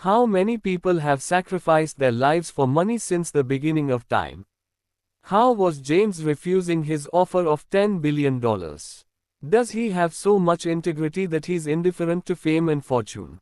How many people have sacrificed their lives for money since the beginning of time? How was James refusing his offer of $10 billion? Does he have so much integrity that he's indifferent to fame and fortune?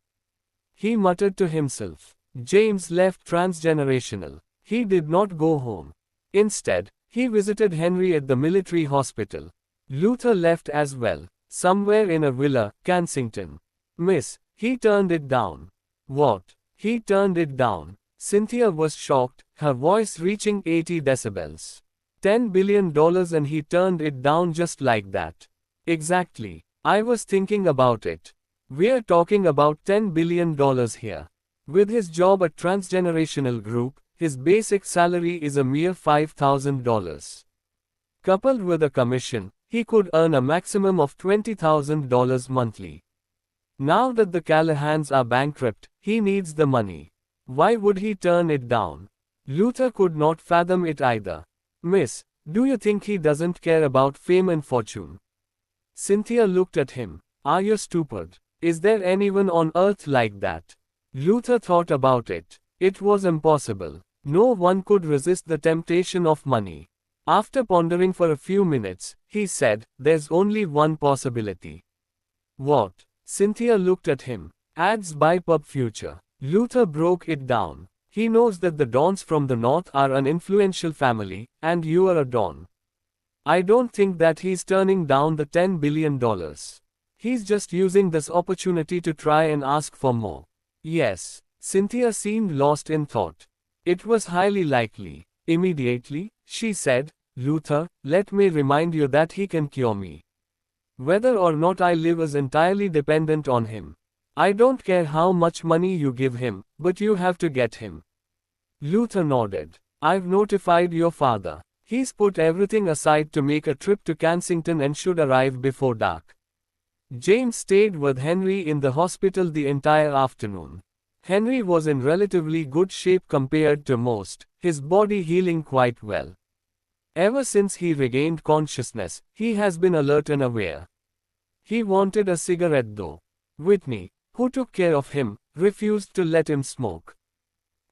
He muttered to himself. James left transgenerational. He did not go home. Instead, he visited Henry at the military hospital. Luther left as well, somewhere in a villa, Kensington. Miss, he turned it down. What? He turned it down. Cynthia was shocked, her voice reaching 80 decibels. $10 billion and he turned it down just like that. Exactly. I was thinking about it. We're talking about $10 billion here. With his job at Transgenerational Group, his basic salary is a mere $5,000. Coupled with a commission, he could earn a maximum of $20,000 monthly. Now that the Callahans are bankrupt, he needs the money. Why would he turn it down? Luther could not fathom it either. Miss, do you think he doesn't care about fame and fortune? Cynthia looked at him. Are you stupid? Is there anyone on earth like that? Luther thought about it. It was impossible. No one could resist the temptation of money. After pondering for a few minutes, he said, there's only one possibility. What? Cynthia looked at him. Ads by Pub Future. Luther broke it down. He knows that the Dons from the north are an influential family, and you are a Don. I don't think that he's turning down the $10 billion. He's just using this opportunity to try and ask for more. Yes. Cynthia seemed lost in thought. It was highly likely. Immediately, she said, Luther, let me remind you that he can cure me. Whether or not I live is entirely dependent on him. I don't care how much money you give him, but you have to get him. Luther nodded. I've notified your father. He's put everything aside to make a trip to Kensington and should arrive before dark. James stayed with Henry in the hospital the entire afternoon. Henry was in relatively good shape compared to most, his body healing quite well. Ever since he regained consciousness, he has been alert and aware. He wanted a cigarette though. Whitney, who took care of him, refused to let him smoke.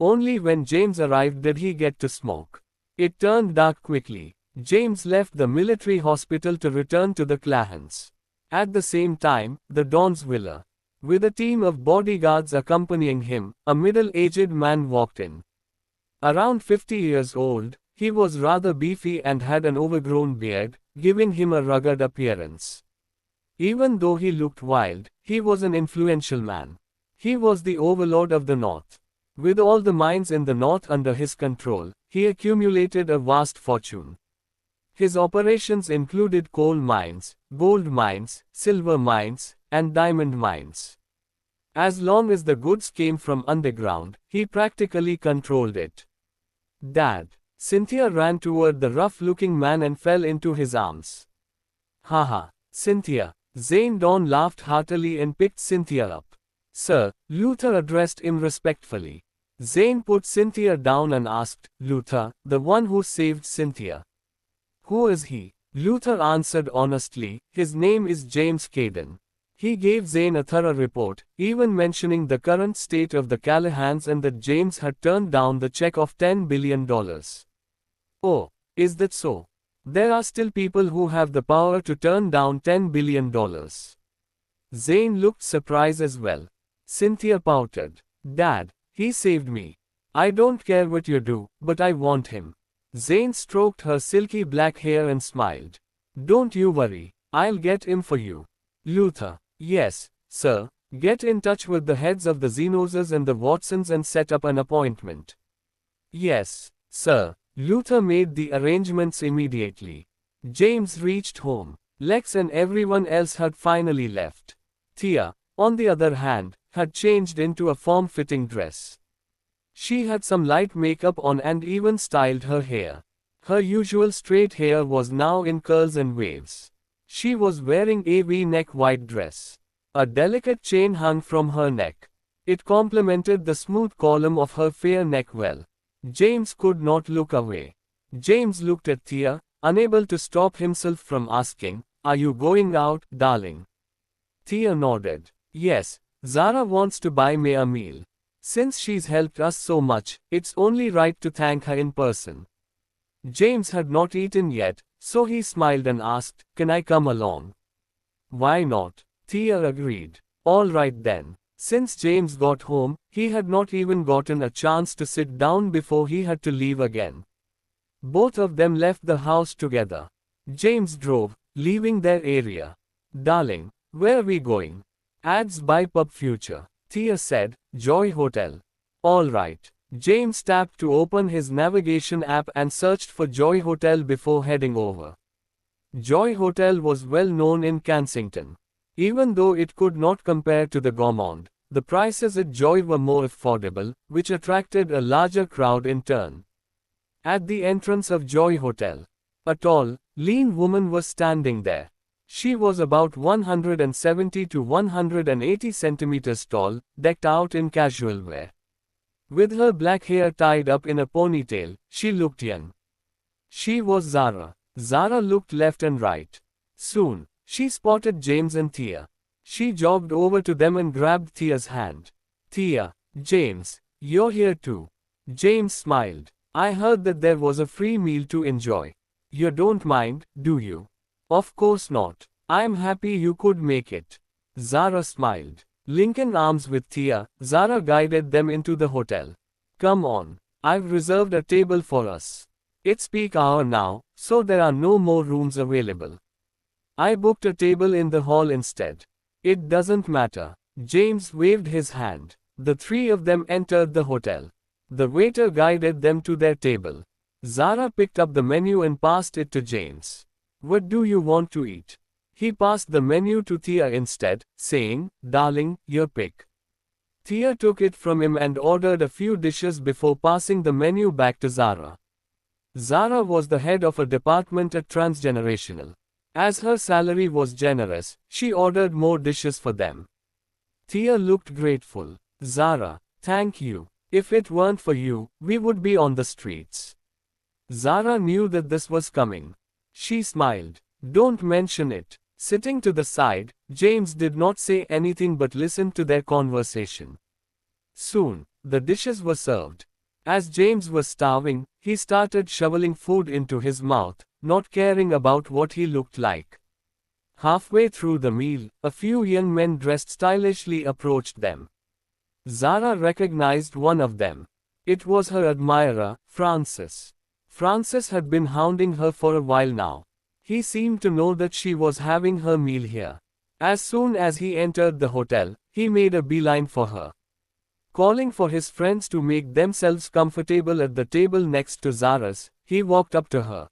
Only when James arrived did he get to smoke. It turned dark quickly. James left the military hospital to return to the Callahans. At the same time, the Don's villa. With a team of bodyguards accompanying him, a middle-aged man walked in. Around 50 years old, he was rather beefy and had an overgrown beard, giving him a rugged appearance. Even though he looked wild, he was an influential man. He was the overlord of the North. With all the mines in the North under his control, he accumulated a vast fortune. His operations included coal mines, gold mines, silver mines, and diamond mines. As long as the goods came from underground, he practically controlled it. Dad. Cynthia ran toward the rough-looking man and fell into his arms. Haha, Cynthia. Zane Don laughed heartily and picked Cynthia up. Sir, Luther addressed him respectfully. Zane put Cynthia down and asked, Luther, the one who saved Cynthia. Who is he? Luther answered honestly, his name is James Caden. He gave Zane a thorough report, even mentioning the current state of the Callahans and that James had turned down the check of $10 billion. Oh, is that so? There are still people who have the power to turn down $10 billion. Zane looked surprised as well. Cynthia pouted. Dad, he saved me. I don't care what you do, but I want him. Zane stroked her silky black hair and smiled. Don't you worry, I'll get him for you. Luther. Yes, sir, get in touch with the heads of the Zenoses and the Watsons and set up an appointment. Yes, sir. Luther made the arrangements immediately. James reached home. Lex and everyone else had finally left. Thea, on the other hand, had changed into a form-fitting dress. She had some light makeup on and even styled her hair. Her usual straight hair was now in curls and waves. She was wearing a V-neck white dress. A delicate chain hung from her neck. It complemented the smooth column of her fair neck well. James could not look away. James looked at Thea, unable to stop himself from asking, Are you going out, darling? Thea nodded. Yes, Zara wants to buy me a meal. Since she's helped us so much, it's only right to thank her in person. James had not eaten yet, so he smiled and asked, "Can I come along?" "Why not?" Thea agreed. "All right then." Since James got home, he had not even gotten a chance to sit down before he had to leave again. Both of them left the house together. James drove, leaving their area. "Darling, where are we going?" "Ads by Pub Future." Thea said, "Joy Hotel." "All right." James tapped to open his navigation app and searched for Joy Hotel before heading over. Joy Hotel was well known in Kensington. Even though it could not compare to the Gaumont, the prices at Joy were more affordable, which attracted a larger crowd in turn. At the entrance of Joy Hotel, a tall, lean woman was standing there. She was about 170 to 180 centimeters tall, decked out in casual wear. With her black hair tied up in a ponytail, she looked young. She was Zara. Zara looked left and right. Soon, she spotted James and Thea. She jogged over to them and grabbed Thea's hand. "Thea, James, you're here too." James smiled. "I heard that there was a free meal to enjoy. You don't mind, do you?" "Of course not. I'm happy you could make it." Zara smiled. Linking arms with Thea, Zara guided them into the hotel. "Come on. I've reserved a table for us. It's peak hour now, so there are no more rooms available. I booked a table in the hall instead." "It doesn't matter." James waved his hand. The three of them entered the hotel. The waiter guided them to their table. Zara picked up the menu and passed it to James. "What do you want to eat?" He passed the menu to Thea instead, saying, "Darling, your pick." Thea took it from him and ordered a few dishes before passing the menu back to Zara. Zara was the head of a department at Transgenerational. As her salary was generous, she ordered more dishes for them. Thea looked grateful. "Zara, thank you. If it weren't for you, we would be on the streets." Zara knew that this was coming. She smiled. "Don't mention it." Sitting to the side, James did not say anything but listened to their conversation. Soon, the dishes were served. As James was starving, he started shoveling food into his mouth, not caring about what he looked like. Halfway through the meal, a few young men dressed stylishly approached them. Zara recognized one of them. It was her admirer, Francis. Francis had been hounding her for a while now. He seemed to know that she was having her meal here. As soon as he entered the hotel, he made a beeline for her. Calling for his friends to make themselves comfortable at the table next to Zara's, he walked up to her.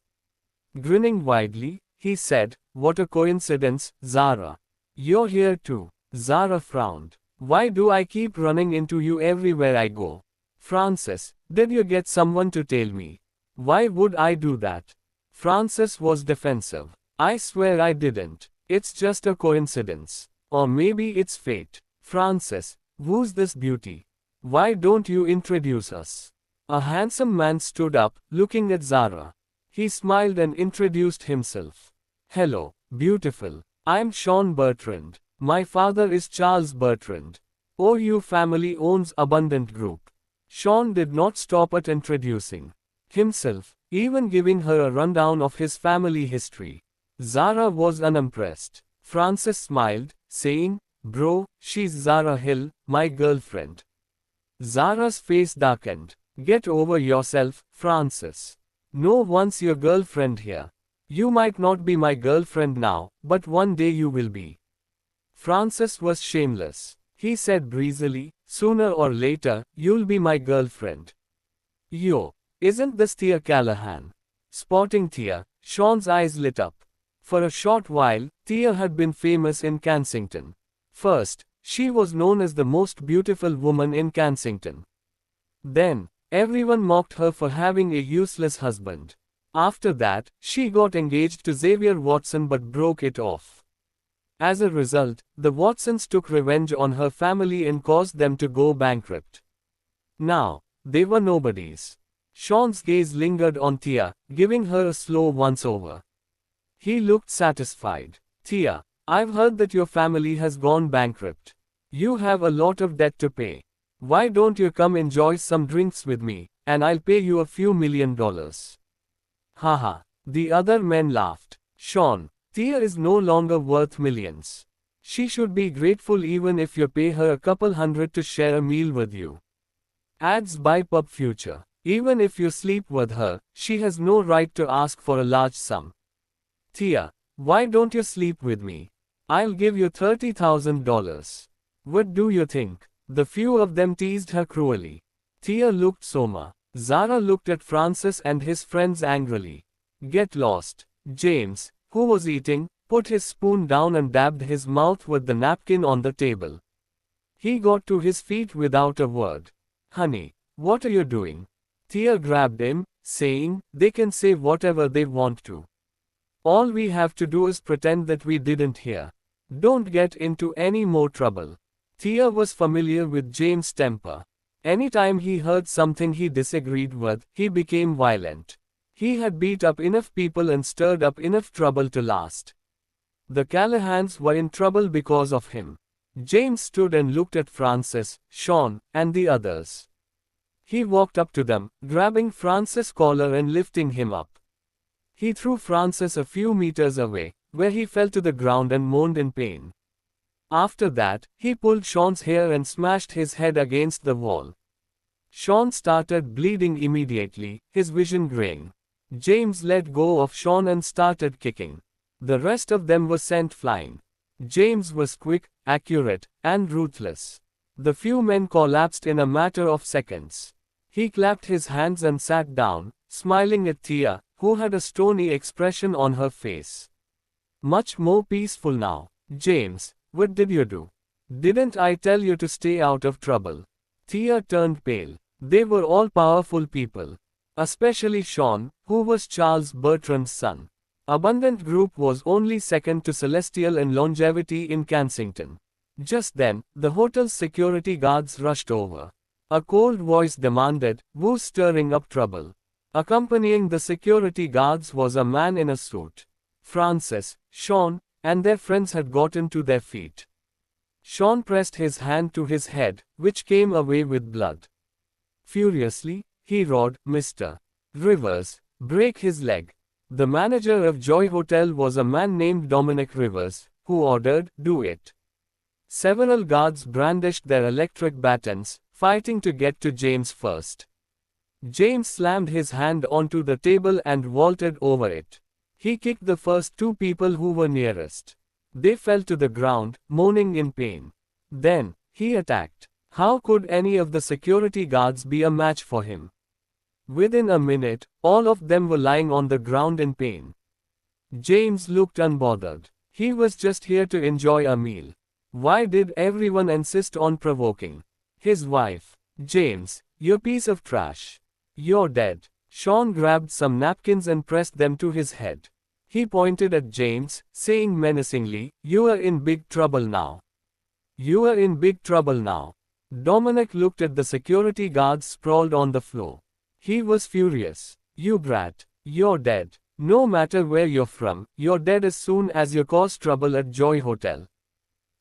Grinning widely, he said, "What a coincidence, Zara. You're here too." Zara frowned. "Why do I keep running into you everywhere I go?" "Francis, did you get someone to tail me?" "Why would I do that?" Francis was defensive. "I swear I didn't. It's just a coincidence. Or maybe it's fate." "Francis, who's this beauty? Why don't you introduce us?" A handsome man stood up, looking at Zara. He smiled and introduced himself. "Hello, beautiful. I'm Sean Bertrand. My father is Charles Bertrand. OU family owns Abundant Group." Sean did not stop at introducing himself, even giving her a rundown of his family history. Zara was unimpressed. Francis smiled, saying, "Bro, she's Zara Hill, my girlfriend." Zara's face darkened. "Get over yourself, Francis. No one's your girlfriend here. You might not be my girlfriend now, but one day you will be." Francis was shameless. He said breezily, "Sooner or later, you'll be my girlfriend." "Yo, isn't this Thea Callahan?" Spotting Thea, Sean's eyes lit up. For a short while, Thea had been famous in Kensington. First, she was known as the most beautiful woman in Kensington. Then, everyone mocked her for having a useless husband. After that, she got engaged to Xavier Watson but broke it off. As a result, the Watsons took revenge on her family and caused them to go bankrupt. Now, they were nobodies. Sean's gaze lingered on Thea, giving her a slow once-over. He looked satisfied. "Thea, I've heard that your family has gone bankrupt. You have a lot of debt to pay." Why don't you come enjoy some drinks with me, and I'll pay you a few $1,000,000. Haha. The other men laughed. Sean, Tia is no longer worth millions. She should be grateful even if you pay her a couple hundred to share a meal with you. Ads by Pub Future. Even if you sleep with her, she has no right to ask for a large sum. Tia, why don't you sleep with me? I'll give you $30,000. What do you think? The few of them teased her cruelly. Tia looked Soma. Zara looked at Francis and his friends angrily. Get lost. James, who was eating, put his spoon down and dabbed his mouth with the napkin on the table. He got to his feet without a word. Honey, what are you doing? Tia grabbed him, saying, they can say whatever they want to. All we have to do is pretend that we didn't hear. Don't get into any more trouble. Tia was familiar with James' temper. Anytime he heard something he disagreed with, he became violent. He had beat up enough people and stirred up enough trouble to last. The Callahans were in trouble because of him. James stood and looked at Francis, Sean, and the others. He walked up to them, grabbing Francis' collar and lifting him up. He threw Francis a few meters away, where he fell to the ground and moaned in pain. After that, he pulled Sean's hair and smashed his head against the wall. Sean started bleeding immediately, his vision graying. James let go of Sean and started kicking. The rest of them were sent flying. James was quick, accurate, and ruthless. The few men collapsed in a matter of seconds. He clapped his hands and sat down, smiling at Tia, who had a stony expression on her face. Much more peaceful now. James, what did you do? Didn't I tell you to stay out of trouble? Tia turned pale. They were all powerful people. Especially Sean, who was Charles Bertrand's son. Abundant Group was only second to Celestial in longevity in Kensington. Just then, the hotel's security guards rushed over. A cold voice demanded, "Who's stirring up trouble?" Accompanying the security guards was a man in a suit. Francis, Sean, and their friends had gotten to their feet. Sean pressed his hand to his head, which came away with blood. Furiously, he roared, "Mr. Rivers, break his leg." The manager of Joy Hotel was a man named Dominic Rivers, who ordered, "Do it." Several guards brandished their electric batons, fighting to get to James first. James slammed his hand onto the table and vaulted over it. He kicked the first two people who were nearest. They fell to the ground, moaning in pain. Then, he attacked. How could any of the security guards be a match for him? Within a minute, all of them were lying on the ground in pain. James looked unbothered. He was just here to enjoy a meal. Why did everyone insist on provoking his wife? James, you piece of trash. You're dead. Sean grabbed some napkins and pressed them to his head. He pointed at James, saying menacingly, "You are in big trouble now. You are in big trouble now." Dominic looked at the security guards sprawled on the floor. He was furious. "You brat. You're dead. No matter where you're from, you're dead as soon as you cause trouble at Joy Hotel."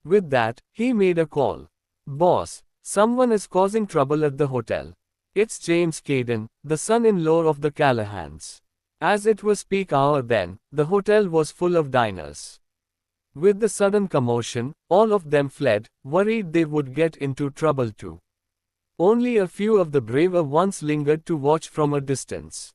With that, he made a call. "Boss, someone is causing trouble at the hotel. It's James Caden, the son-in-law of the Callahans." As it was peak hour then, the hotel was full of diners. With the sudden commotion, all of them fled, worried they would get into trouble too. Only a few of the braver ones lingered to watch from a distance.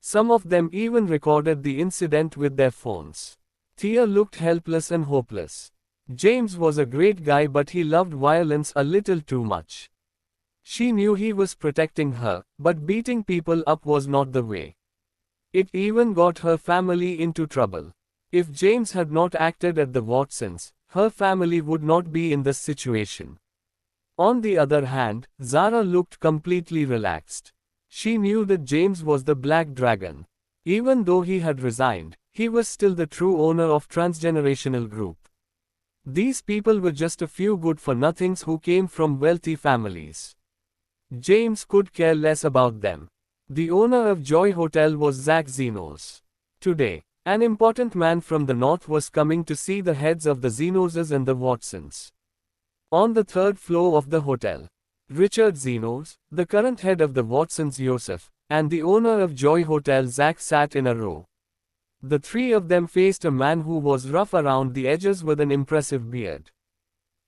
Some of them even recorded the incident with their phones. Tia looked helpless and hopeless. James was a great guy, but he loved violence a little too much. She knew he was protecting her, but beating people up was not the way. It even got her family into trouble. If James had not acted at the Watsons, her family would not be in this situation. On the other hand, Zara looked completely relaxed. She knew that James was the Black Dragon. Even though he had resigned, he was still the true owner of Transgenerational Group. These people were just a few good-for-nothings who came from wealthy families. James could care less about them. The owner of Joy Hotel was Zach Zenos. Today, an important man from the north was coming to see the heads of the Zenoses and the Watsons. On the third floor of the hotel, Richard Zenos, the current head of the Watsons Joseph, and the owner of Joy Hotel Zach sat in a row. The three of them faced a man who was rough around the edges with an impressive beard.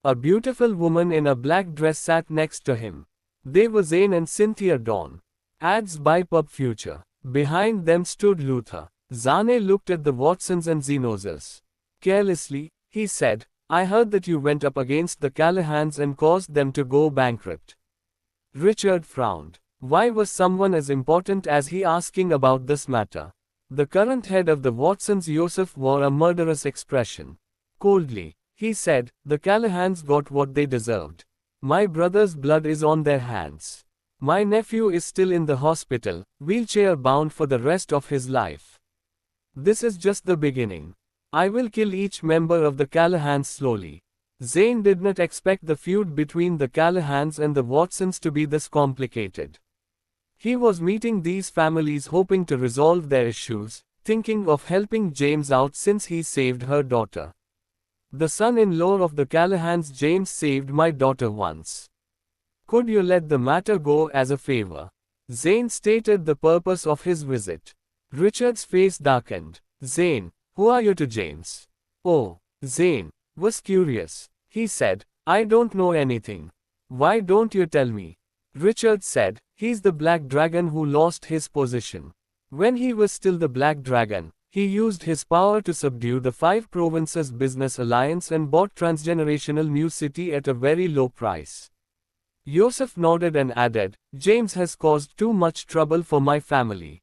A beautiful woman in a black dress sat next to him. They were Zane and Cynthia Dawn. Ads by Pub Future. Behind them stood Luther. Zane looked at the Watsons and Zenoses. Carelessly, he said, I heard that you went up against the Callahans and caused them to go bankrupt. Richard frowned. Why was someone as important as he asking about this matter? The current head of the Watsons Joseph wore a murderous expression. Coldly, he said, the Callahans got what they deserved. My brother's blood is on their hands. My nephew is still in the hospital, wheelchair-bound for the rest of his life. This is just the beginning. I will kill each member of the Callahans slowly. Zane did not expect the feud between the Callahans and the Watsons to be this complicated. He was meeting these families hoping to resolve their issues, thinking of helping James out since he saved her daughter. The son-in-law of the Callahans, James saved my daughter once. Could you let the matter go as a favor? Zane stated the purpose of his visit. Richard's face darkened. Zane, who are you to James? Oh, Zane was curious. He said, I don't know anything. Why don't you tell me? Richard said, he's the Black Dragon who lost his position. When he was still the Black Dragon, he used his power to subdue the Five Provinces Business Alliance and bought Transgenerational New City at a very low price. Joseph nodded and added, James has caused too much trouble for my family.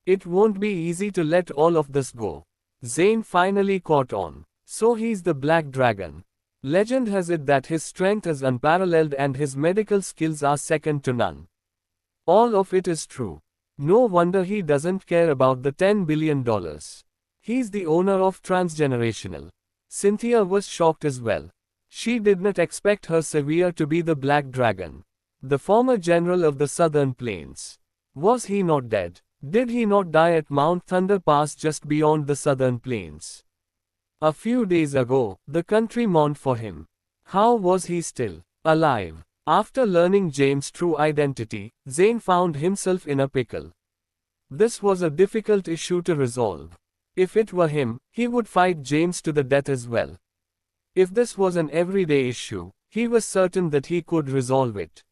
It won't be easy to let all of this go. Zane finally caught on. So he's the Black Dragon. Legend has it that his strength is unparalleled and his medical skills are second to none. All of it is true. No wonder he doesn't care about the $10 billion. He's the owner of Transgenerational. Cynthia was shocked as well. She did not expect her savior to be the Black Dragon. The former general of the Southern Plains. Was he not dead? Did he not die at Mount Thunder Pass just beyond the Southern Plains? A few days ago, the country mourned for him. How was he still alive? After learning James' true identity, Zane found himself in a pickle. This was a difficult issue to resolve. If it were him, he would fight James to the death as well. If this was an everyday issue, he was certain that he could resolve it.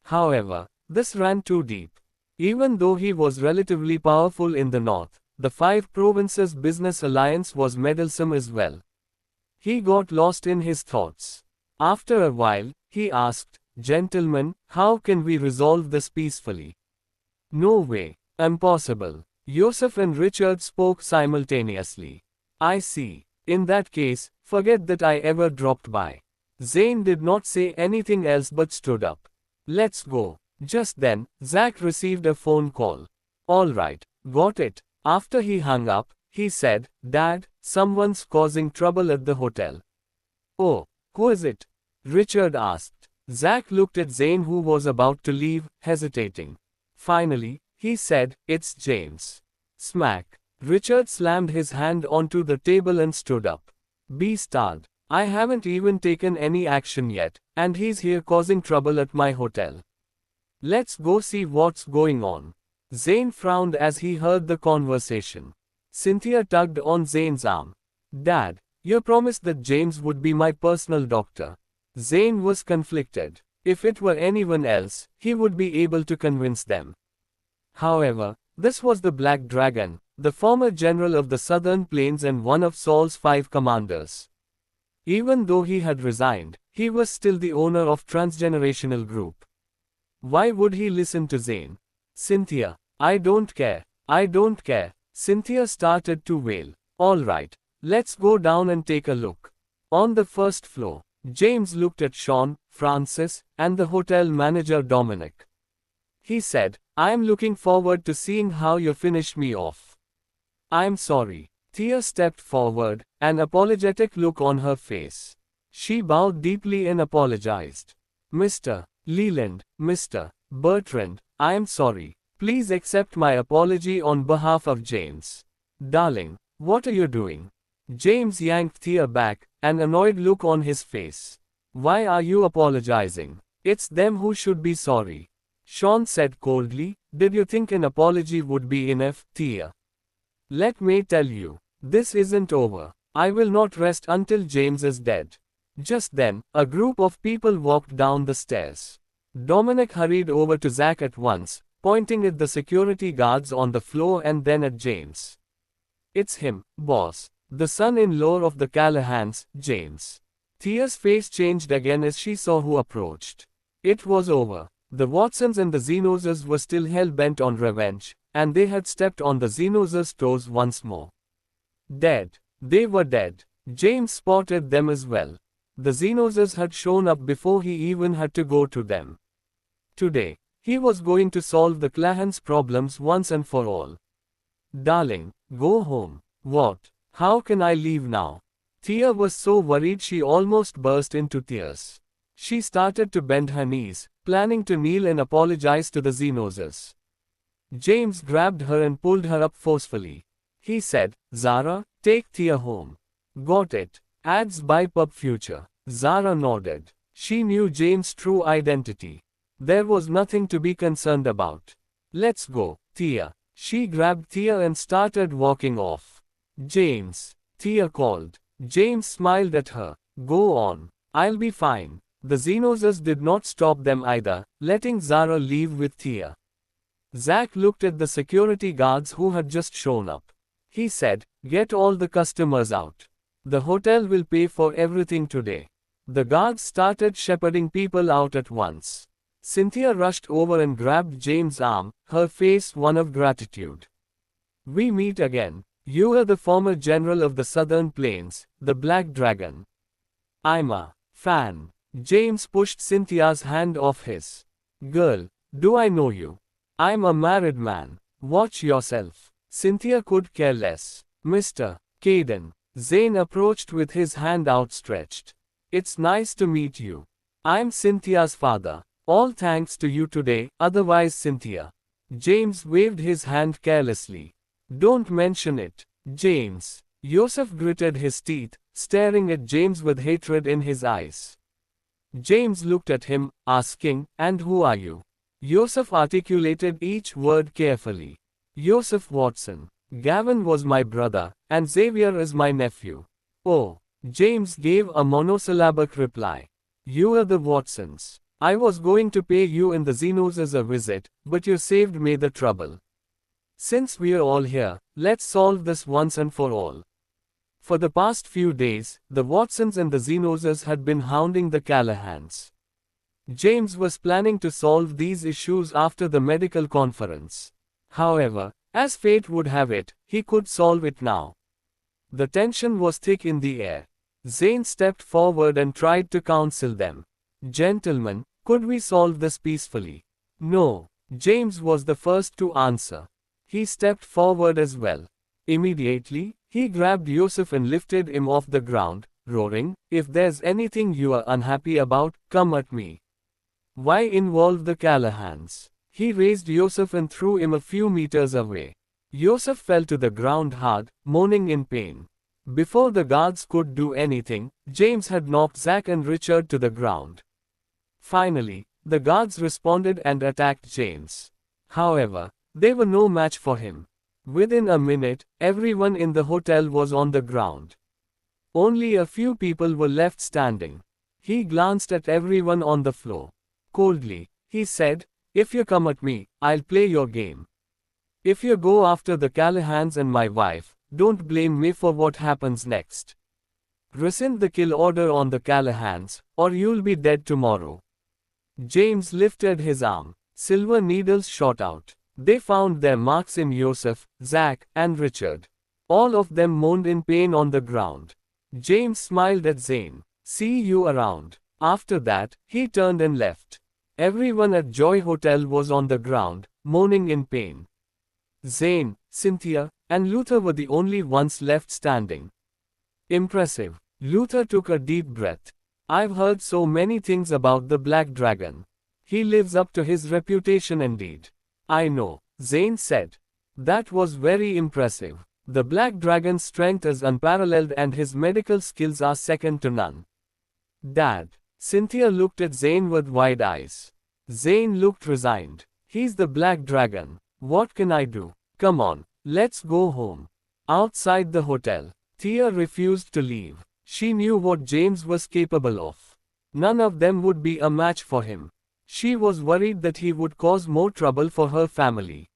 However, this ran too deep. Even though he was relatively powerful in the north, the Five Provinces Business Alliance was meddlesome as well. He got lost in his thoughts. After a while, he asked, Gentlemen, how can we resolve this peacefully? No way. Impossible. Joseph and Richard spoke simultaneously. I see. In that case, forget that I ever dropped by. Zane did not say anything else but stood up. Let's go. Just then, Zach received a phone call. All right, got it. After he hung up, he said, Dad, someone's causing trouble at the hotel. Oh, who is it? Richard asked. Zach looked at Zane, who was about to leave, hesitating. Finally, he said, It's James. Smack. Richard slammed his hand onto the table and stood up. Be-starred. I haven't even taken any action yet, and he's here causing trouble at my hotel. Let's go see what's going on. Zane frowned as he heard the conversation. Cynthia tugged on Zane's arm. Dad, you promised that James would be my personal doctor. Zane was conflicted. If it were anyone else, he would be able to convince them. However, this was the Black Dragon, the former general of the Southern Plains and one of Saul's 5 commanders. Even though he had resigned, he was still the owner of Transgenerational Group. Why would he listen to Zane? Cynthia, I don't care. I don't care. Cynthia started to wail. All right, let's go down and take a look. On the first floor, James looked at Sean, Francis, and the hotel manager Dominic. He said, I'm looking forward to seeing how you finish me off. I'm sorry. Thea stepped forward, an apologetic look on her face. She bowed deeply and apologized. Mr. Leland, Mr. Bertrand, I am sorry. Please accept my apology on behalf of James. Darling, what are you doing? James yanked Thea back, an annoyed look on his face. Why are you apologizing? It's them who should be sorry. Sean said coldly. Did you think an apology would be enough, Thea? Let me tell you, this isn't over. I will not rest until James is dead. Just then, a group of people walked down the stairs. Dominic hurried over to Zach at once, pointing at the security guards on the floor and then at James. It's him, boss. The son-in-law of the Callahans, James. Thea's face changed again as she saw who approached. It was over. The Watsons and the Zenoses were still hell-bent on revenge, and they had stepped on the Zenoses' toes once more. Dead. They were dead. James spotted them as well. The Zenoses had shown up before he even had to go to them. Today, he was going to solve the Clahans' problems once and for all. Darling, go home. What? How can I leave now? Thea was so worried she almost burst into tears. She started to bend her knees, planning to kneel and apologize to the Zenoses. James grabbed her and pulled her up forcefully. He said, Zara, take Thea home. Got it. Ads by Pub Future. Zara nodded. She knew James' true identity. There was nothing to be concerned about. Let's go, Thea. She grabbed Thea and started walking off. James, Thea called. James smiled at her. Go on. I'll be fine. The Zenoses did not stop them either, letting Zara leave with Thea. Zach looked at the security guards who had just shown up. He said, get all the customers out. The hotel will pay for everything today. The guards started shepherding people out at once. Cynthia rushed over and grabbed James' arm, her face one of gratitude. We meet again. You are the former general of the Southern Plains, the Black Dragon. I'm a fan. James pushed Cynthia's hand off his. Girl, do I know you? I'm a married man. Watch yourself. Cynthia could care less. Mr. Caden. Zane approached with his hand outstretched. It's nice to meet you. I'm Cynthia's father. All thanks to you today, otherwise Cynthia. James waved his hand carelessly. Don't mention it, James. Yosef gritted his teeth, staring at James with hatred in his eyes. James looked at him, asking, and who are you? Yosef articulated each word carefully. Yosef Watson. Gavin was my brother, and Xavier is my nephew. Oh, James gave a monosyllabic reply. You are the Watsons. I was going to pay you and the Zenoses a visit, but you saved me the trouble. Since we're all here, let's solve this once and for all. For the past few days, the Watsons and the Zenoses had been hounding the Callahans. James was planning to solve these issues after the medical conference. However, as fate would have it, he could solve it now. The tension was thick in the air. Zane stepped forward and tried to counsel them. Gentlemen, could we solve this peacefully? No. James was the first to answer. He stepped forward as well. Immediately, he grabbed Yosef and lifted him off the ground, roaring, if there's anything you are unhappy about, come at me. Why involve the Callahans? He raised Yosef and threw him a few meters away. Yosef fell to the ground hard, moaning in pain. Before the guards could do anything, James had knocked Zach and Richard to the ground. Finally, the guards responded and attacked James. However, they were no match for him. Within a minute, everyone in the hotel was on the ground. Only a few people were left standing. He glanced at everyone on the floor. Coldly, he said, if you come at me, I'll play your game. If you go after the Callahans and my wife, don't blame me for what happens next. Rescind the kill order on the Callahans, or you'll be dead tomorrow. James lifted his arm. Silver needles shot out. They found their marks in Yosef, Zach, and Richard. All of them moaned in pain on the ground. James smiled at Zane. See you around. After that, he turned and left. Everyone at Joy Hotel was on the ground, moaning in pain. Zane, Cynthia, and Luther were the only ones left standing. Impressive. Luther took a deep breath. I've heard so many things about the Black Dragon. He lives up to his reputation indeed. I know, Zane said. That was very impressive. The Black Dragon's strength is unparalleled and his medical skills are second to none. Dad, Cynthia looked at Zane with wide eyes. Zane looked resigned. He's the Black Dragon. What can I do? Come on, let's go home. Outside the hotel, Thea refused to leave. She knew what James was capable of. None of them would be a match for him. She was worried that he would cause more trouble for her family.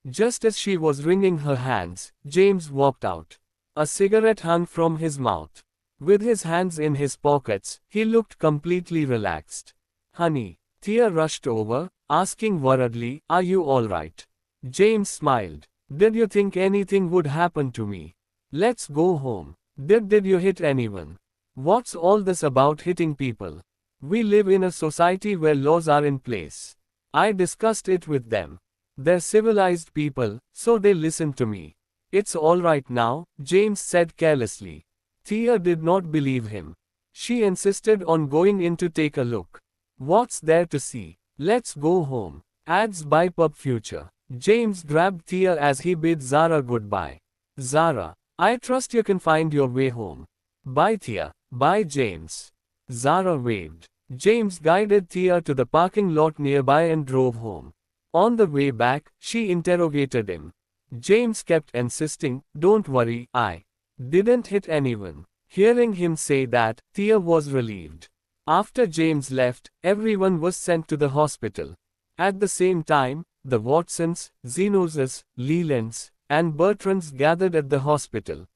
Just as she was wringing her hands, James walked out. A cigarette hung from his mouth. With his hands in his pockets, he looked completely relaxed. Honey, Thea rushed over, asking worriedly, are you all right? James smiled. Did you think anything would happen to me? Let's go home. Did you hit anyone? What's all this about hitting people? We live in a society where laws are in place. I discussed it with them. They're civilized people, so they listen to me. It's all right now, James said carelessly. Thea did not believe him. She insisted on going in to take a look. What's there to see? Let's go home. Ads by Pub Future. James grabbed Thea as he bid Zara goodbye. Zara, I trust you can find your way home. Bye Thea. Bye James. Zara waved. James guided Thea to the parking lot nearby and drove home. On the way back, she interrogated him. James kept insisting, don't worry, I didn't hit anyone. Hearing him say that, Thea was relieved. After James left, everyone was sent to the hospital. At the same time, the Watsons, Zenoses, Lelands, and Bertrands gathered at the hospital.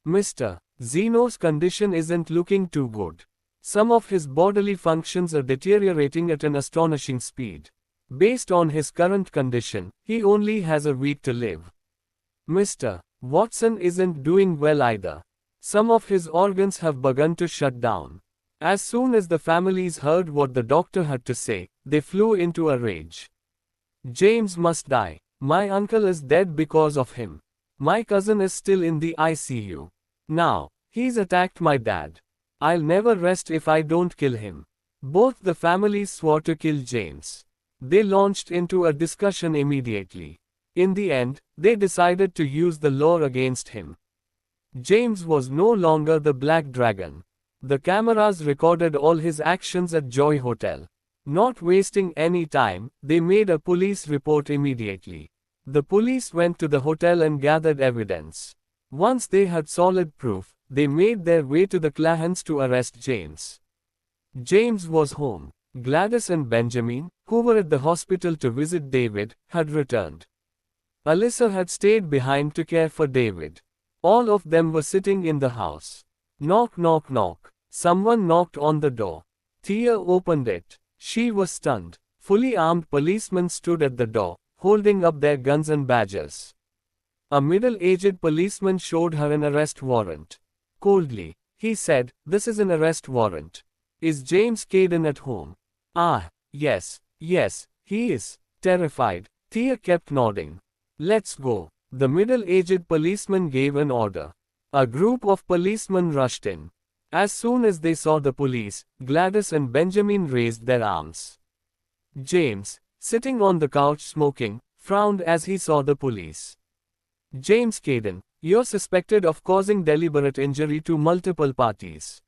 Mr. Zeno's condition isn't looking too good. Some of his bodily functions are deteriorating at an astonishing speed. Based on his current condition, he only has a week to live. Mr. Watson isn't doing well either. Some of his organs have begun to shut down. As soon as the families heard what the doctor had to say, they flew into a rage. James must die. My uncle is dead because of him. My cousin is still in the ICU. Now, he's attacked my dad. I'll never rest if I don't kill him. Both the families swore to kill James. They launched into a discussion immediately. In the end, they decided to use the law against him. James was no longer the Black Dragon. The cameras recorded all his actions at Joy Hotel. Not wasting any time, they made a police report immediately. The police went to the hotel and gathered evidence. Once they had solid proof, they made their way to the Clahans to arrest James. James was home. Gladys and Benjamin, who were at the hospital to visit David, had returned. Alyssa had stayed behind to care for David. All of them were sitting in the house. Knock knock knock. Someone knocked on the door. Thea opened it. She was stunned. Fully armed policemen stood at the door, holding up their guns and badges. A middle-aged policeman showed her an arrest warrant. Coldly, he said, "This is an arrest warrant. Is James Caden at home?" "Ah, yes, he is." Terrified, Thea kept nodding. "Let's go." The middle-aged policeman gave an order. A group of policemen rushed in. As soon as they saw the police, Gladys and Benjamin raised their arms. James, sitting on the couch smoking, frowned as he saw the police. "James Caden, you're suspected of causing deliberate injury to multiple parties.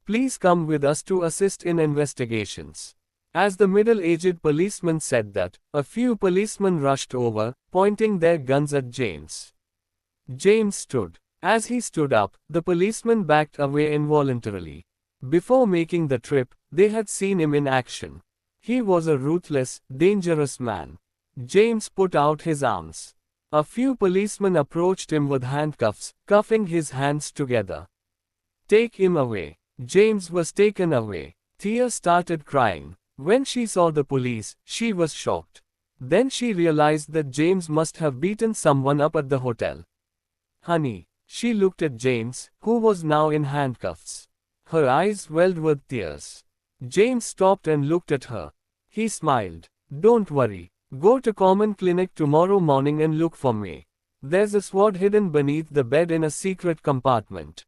Please come with us to assist in investigations." As the middle-aged policeman said that, a few policemen rushed over, pointing their guns at James. James stood. As he stood up, the policeman backed away involuntarily. Before making the trip, they had seen him in action. He was a ruthless, dangerous man. James put out his arms. A few policemen approached him with handcuffs, cuffing his hands together. "Take him away." James was taken away. Thea started crying. When she saw the police, she was shocked. Then she realized that James must have beaten someone up at the hotel. "Honey." She looked at James, who was now in handcuffs. Her eyes welled with tears. James stopped and looked at her. He smiled. "Don't worry. Go to Common Clinic tomorrow morning and look for me. There's a sword hidden beneath the bed in a secret compartment.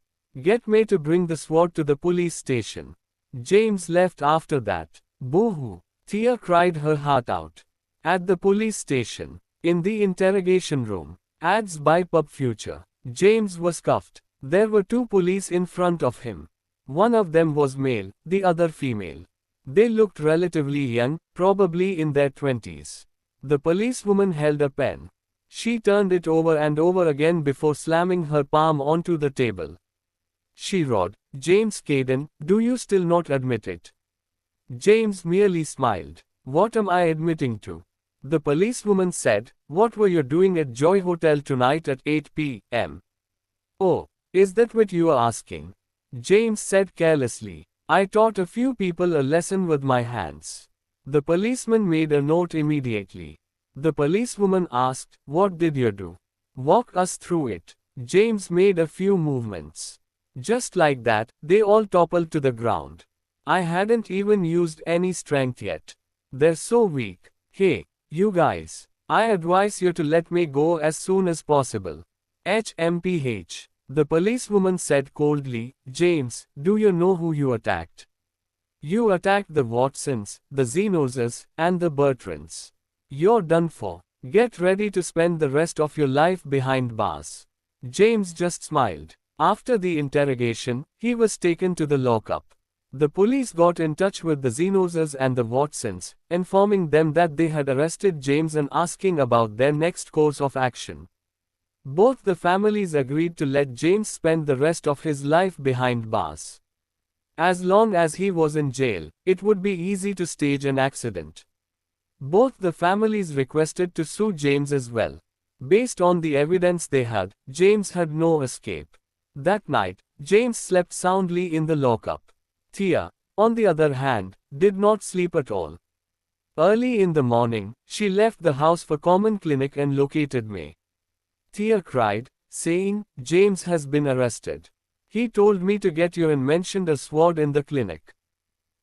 Get May to bring the sword to the police station." James left after that. Boo-hoo. Thea cried her heart out. At the police station. In the interrogation room. Ads by Pub Future. James was cuffed. There were two police in front of him. One of them was male, the other female. They looked relatively young, probably in their 20s. The policewoman held a pen. She turned it over and over again before slamming her palm onto the table. She roared, "James Caden, do you still not admit it?" James merely smiled. "What am I admitting to?" The policewoman said, "What were you doing at Joy Hotel tonight at 8 p.m.? "Oh, is that what you are asking?" James said carelessly. "I taught a few people a lesson with my hands." The policeman made a note immediately. The policewoman asked, "What did you do? Walk us through it." James made a few movements. Just like that, they all toppled to the ground. I hadn't even used any strength yet. They're so weak. "Hey, you guys. I advise you to let me go as soon as possible. HMPH. The policewoman said coldly, "James, do you know who you attacked? You attacked the Watsons, the Zenoses, and the Bertrands. You're done for. Get ready to spend the rest of your life behind bars." James just smiled. After the interrogation, he was taken to the lockup. The police got in touch with the Zenoses and the Watsons, informing them that they had arrested James and asking about their next course of action. Both the families agreed to let James spend the rest of his life behind bars. As long as he was in jail, it would be easy to stage an accident. Both the families requested to sue James as well. Based on the evidence they had, James had no escape. That night, James slept soundly in the lockup. Thea, on the other hand, did not sleep at all. Early in the morning, she left the house for Common Clinic and located May. Thea cried, saying, "James has been arrested. He told me to get you and mentioned a sword in the clinic.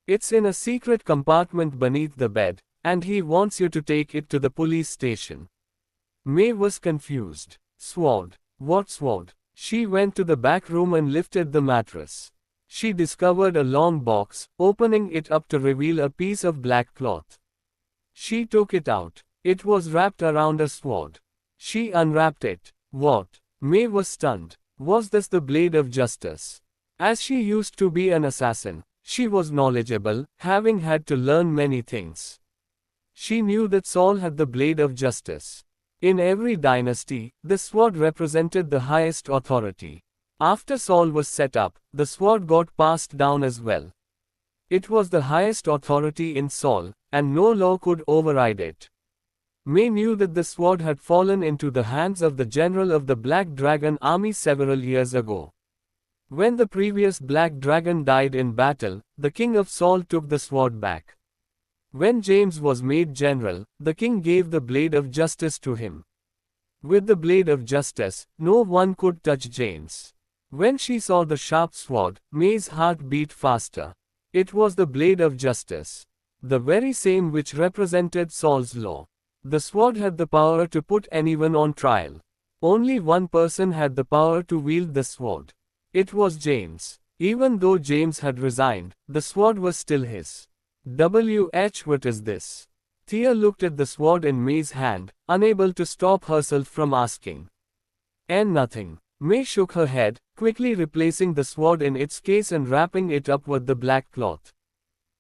It's in a secret compartment beneath the bed, and he wants you to take it to the police station." May was confused. "Sword? What sword?" She went to the back room and lifted the mattress. She discovered a long box, opening it up to reveal a piece of black cloth. She took it out. It was wrapped around a sword. She unwrapped it. What? May was stunned. Was this the blade of justice? As she used to be an assassin, she was knowledgeable, having had to learn many things. She knew that Saul had the blade of justice. In every dynasty, the sword represented the highest authority. After Saul was set up, the sword got passed down as well. It was the highest authority in Saul, and no law could override it. May knew that the sword had fallen into the hands of the general of the Black Dragon army several years ago. When the previous Black Dragon died in battle, the king of Saul took the sword back. When James was made general, the king gave the blade of justice to him. With the blade of justice, no one could touch James. When she saw the sharp sword, May's heart beat faster. It was the blade of justice. The very same which represented Saul's law. The sword had the power to put anyone on trial. Only one person had the power to wield the sword. It was James. Even though James had resigned, the sword was still his. What is this? Thea looked at the sword in May's hand, unable to stop herself from asking. "And nothing." May shook her head, quickly replacing the sword in its case and wrapping it up with the black cloth.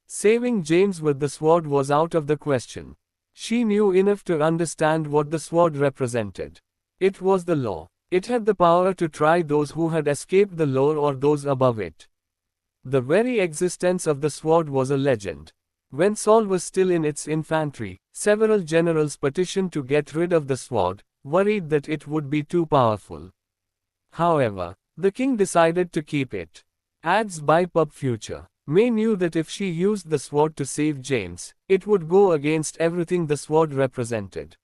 Saving James with the sword was out of the question. She knew enough to understand what the sword represented. It was the law. It had the power to try those who had escaped the law or those above it. The very existence of the sword was a legend. When Saul was still in its infantry, several generals petitioned to get rid of the sword, worried that it would be too powerful. However, the king decided to keep it. Ads by Pub Future. May knew that if she used the sword to save James, it would go against everything the sword represented.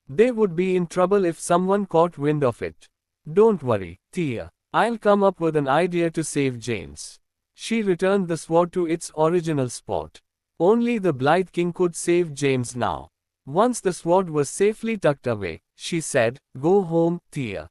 They would be in trouble if someone caught wind of it. "Don't worry, Thea. I'll come up with an idea to save James." She returned the sword to its original spot. Only the Blythe King could save James now. Once the sword was safely tucked away, she said, "Go home, Thea.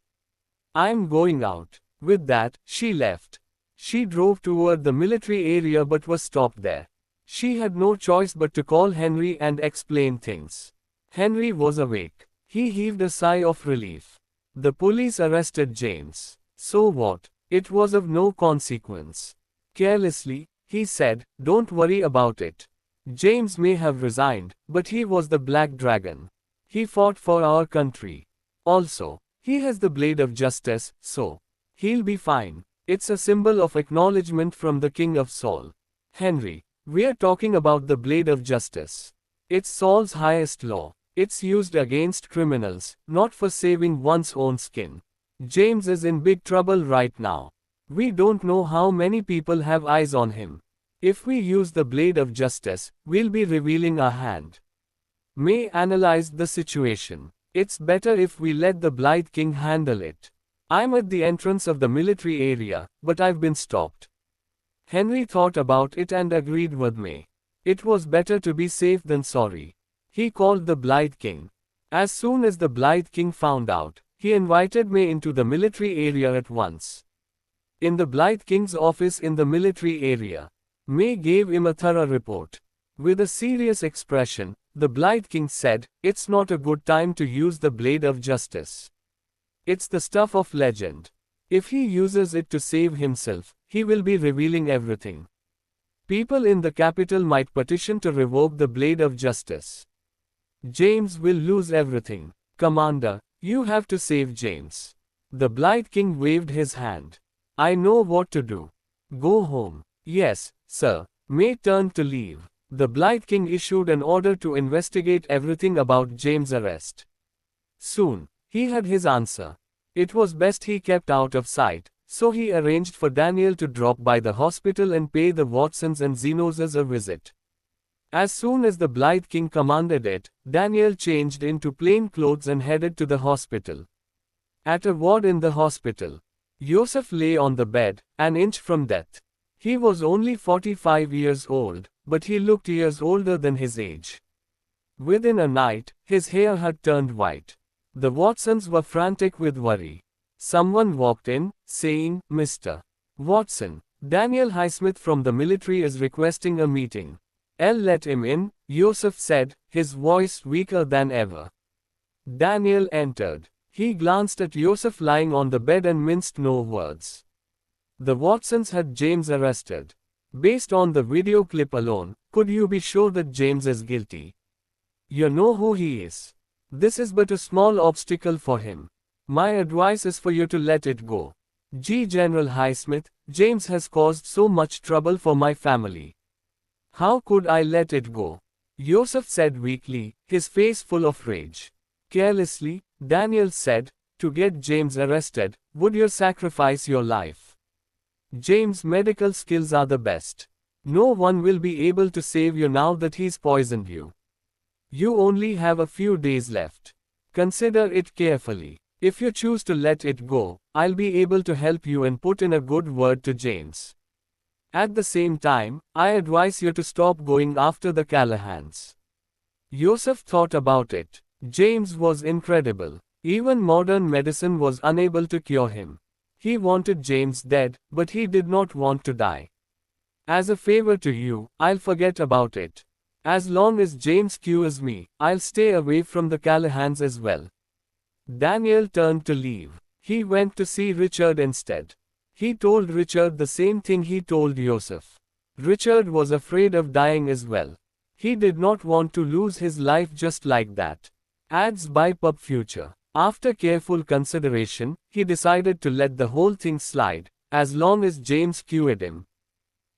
I'm going out." With that, she left. She drove toward the military area but was stopped there. She had no choice but to call Henry and explain things. Henry was awake. He heaved a sigh of relief. The police arrested James. So what? It was of no consequence. Carelessly, he said, "Don't worry about it. James may have resigned, but he was the Black Dragon. He fought for our country. Also, he has the blade of justice, so he'll be fine. It's a symbol of acknowledgement from the King of Saul." Henry, we're talking about the blade of justice. It's Saul's highest law. It's used against criminals, not for saving one's own skin. James is in big trouble right now. We don't know how many people have eyes on him. If we use the blade of justice, we'll be revealing our hand. May analyzed the situation. "It's better if we let the Blight King handle it. I'm at the entrance of the military area, but I've been stopped." Henry thought about it and agreed with May. It was better to be safe than sorry. He called the Blight King. As soon as the Blight King found out, he invited May into the military area at once. In the Blight King's office in the military area, May gave him a thorough report. With a serious expression, the Blight King said, "It's not a good time to use the blade of justice. It's the stuff of legend. If he uses it to save himself, he will be revealing everything. People in the capital might petition to revoke the blade of justice. James will lose everything. Commander, you have to save James." The Blight King waved his hand. "I know what to do. Go home." "Yes, sir." May turned to leave. The Blight King issued an order to investigate everything about James' arrest. Soon, he had his answer. It was best he kept out of sight, so he arranged for Daniel to drop by the hospital and pay the Watsons and Zenoses a visit. As soon as the Blight King commanded it, Daniel changed into plain clothes and headed to the hospital. At a ward in the hospital, Joseph lay on the bed, an inch from death. He was only 45 years old, but he looked years older than his age. Within a night, his hair had turned white. The Watsons were frantic with worry. Someone walked in, saying, "Mr. Watson, Daniel Highsmith from the military is requesting a meeting." "I'll let him in," Joseph said, his voice weaker than ever. Daniel entered. He glanced at Joseph lying on the bed and minced no words. The Watsons had James arrested. "Based on the video clip alone, could you be sure that James is guilty? You know who he is. This is but a small obstacle for him. My advice is for you to let it go. General Highsmith, James has caused so much trouble for my family. How could I let it go?" Joseph said weakly, his face full of rage. Carelessly, Daniel said, "To get James arrested, would you sacrifice your life? James' medical skills are the best. No one will be able to save you now that he's poisoned you. You only have a few days left. Consider it carefully. If you choose to let it go, I'll be able to help you and put in a good word to James. At the same time, I advise you to stop going after the Callahans." Joseph thought about it. James was incredible. Even modern medicine was unable to cure him. He wanted James dead, but he did not want to die. "As a favor to you, I'll forget about it. As long as James cures me, I'll stay away from the Callahans as well." Daniel turned to leave. He went to see Richard instead. He told Richard the same thing he told Joseph. Richard was afraid of dying as well. He did not want to lose his life just like that. Adds by Pub Future. After careful consideration, he decided to let the whole thing slide, as long as James cured him.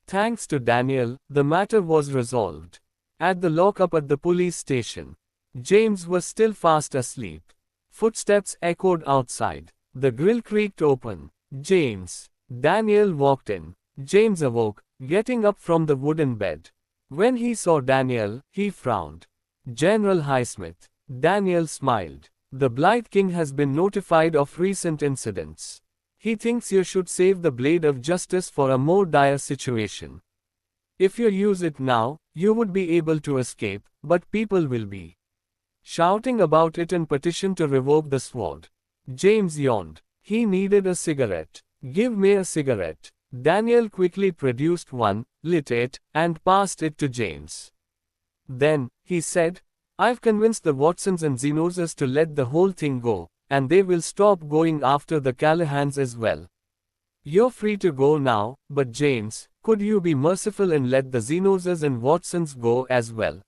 Thanks to Daniel, the matter was resolved. At the lockup at the police station, James was still fast asleep. Footsteps echoed outside. The grill creaked open. "James." Daniel walked in. James awoke, getting up from the wooden bed. When he saw Daniel, he frowned. "General Highsmith." Daniel smiled. "The Blight King has been notified of recent incidents. He thinks you should save the blade of justice for a more dire situation. If you use it now, you would be able to escape, but people will be shouting about it and petition to revoke the sword." James yawned. He needed a cigarette. "Give me a cigarette." Daniel quickly produced one, lit it, and passed it to James. Then, he said, "I've convinced the Watsons and Zenoses to let the whole thing go, and they will stop going after the Callahans as well. You're free to go now, but James, Could you be merciful and let the Zenoses and Watsons go as well?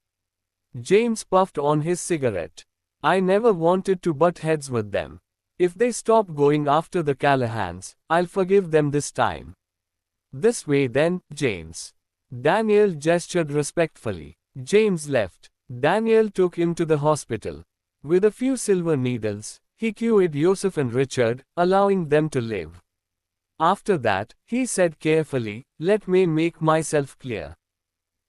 James puffed on his cigarette. I never wanted to butt heads with them. If they stop going after the Callahans, I'll forgive them this time. This way then, James. Daniel gestured respectfully. James left. Daniel took him to the hospital. With a few silver needles, he cured Joseph and Richard, allowing them to live. After that, he said carefully, let me make myself clear.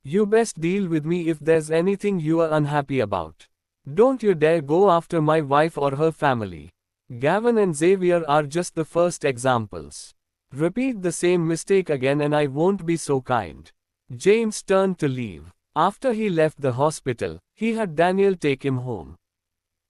You best deal with me if there's anything you are unhappy about. Don't you dare go after my wife or her family. Gavin and Xavier are just the first examples. Repeat the same mistake again and I won't be so kind. James turned to leave. After he left the hospital, he had Daniel take him home.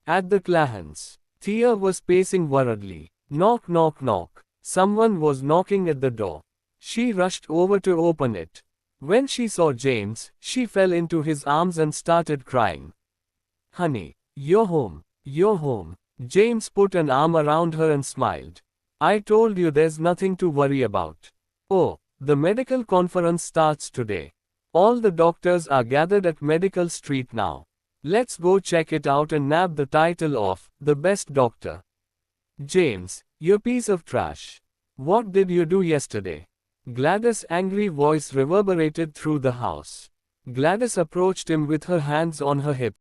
At the Clahans, Thea was pacing worriedly. Knock knock knock. Someone was knocking at the door. She rushed over to open it. When she saw James, she fell into his arms and started crying. Honey, you're home. You're home. James put an arm around her and smiled. I told you there's nothing to worry about. Oh, the medical conference starts today. All the doctors are gathered at Medical Street now. Let's go check it out and nab the title of the best doctor. James, you piece of trash. What did you do yesterday? Gladys' angry voice reverberated through the house. Gladys approached him with her hands on her hips.